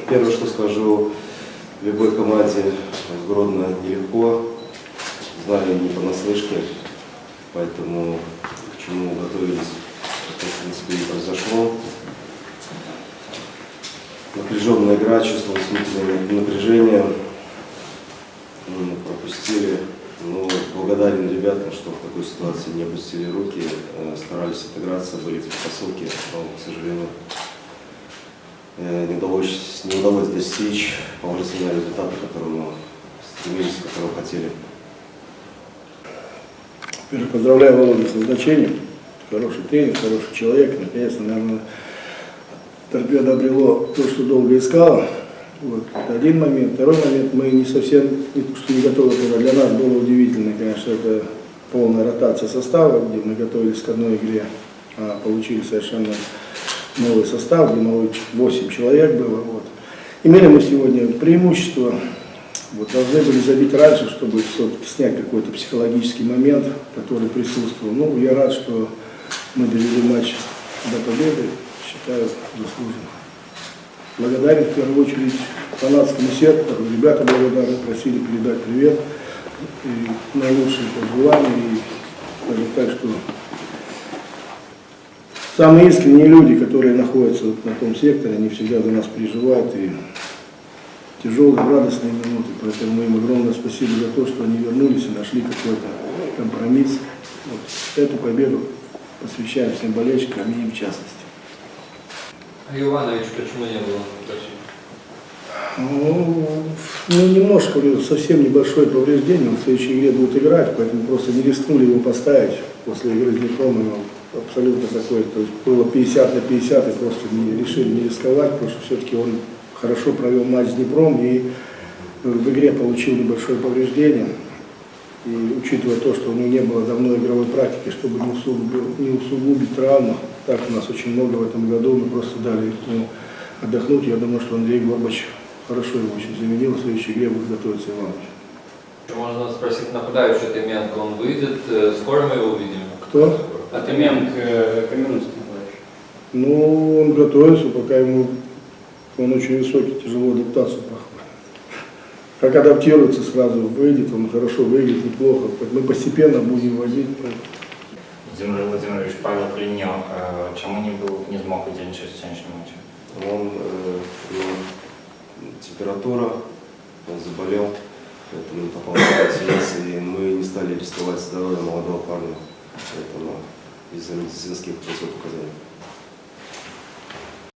Первое, что скажу, в любой команде в Гродно нелегко, знаю не понаслышке, поэтому к чему готовились, это в принципе и произошло. Напряженная игра, чувствовалось внутреннее напряжение, мы пропустили, но благодарен ребятам, что в такой ситуации не опустили руки, старались отыграться, были в посылке, но, к сожалению, не удалось достичь положительного результата, к которому стремились, которого хотели. Во-первых, поздравляю Володю с назначением. Хороший тренер, хороший человек. Наконец-то, наверное, Торпедо обрело то, что долго искало. Вот. Это один момент. Второй момент, мы не совсем, что не готовы туда. Для нас было удивительно, конечно, это полная ротация состава, где мы готовились к одной игре, а получили совершенно новый состав, где новых 8 человек было. Вот. Имели мы сегодня преимущество, вот, должны были забить раньше, чтобы все-таки снять какой-то психологический момент, который присутствовал. Ну, я рад, что мы довели матч до победы, считаю, заслуженно. Благодарен в первую очередь фанатскому сектору, ребята благодарны, просили передать привет и наилучшие пожелания. И скажем так, что самые искренние люди, которые находятся вот на том секторе, они всегда за нас переживают, и тяжелые, радостные минуты. Поэтому мы им огромное спасибо за то, что они вернулись и нашли какой-то компромисс. Вот. Эту победу посвящаем всем болельщикам и им в частности. А Иванович почему не было? Ну, немножко, совсем небольшое повреждение, он в следующей игре будет играть, поэтому просто не рискнули его поставить после игры с Днепром, абсолютно такой, то есть было 50 на 50, и просто решили не рисковать, потому что все-таки он хорошо провел матч с Днепром и в игре получил небольшое повреждение. И учитывая то, что у него не было давно игровой практики, чтобы не усугубить травму, так у нас очень много в этом году, мы просто дали ему отдохнуть. Я думаю, что Андрей Горбач хорошо его очень заменил, в следующей игре будет готовиться Иванович. Можно спросить нападающий Атименко, он выйдет, скоро мы его увидим? Кто? Атименко, Каменский. Ну, он готовится, пока ему, он очень высокий, тяжело адаптацию проходит. Как адаптируется, сразу выйдет, он хорошо выйдет, неплохо. Мы постепенно будем вводить. Владимир Владимирович, Павел Клиньо, чому не змог удільничати в сьогоднішньому матчі? Он температура, он заболел, поэтому не попал в континенции, и мы не стали рисковать здоровьем молодого парня, поэтому из-за медицинских указаний.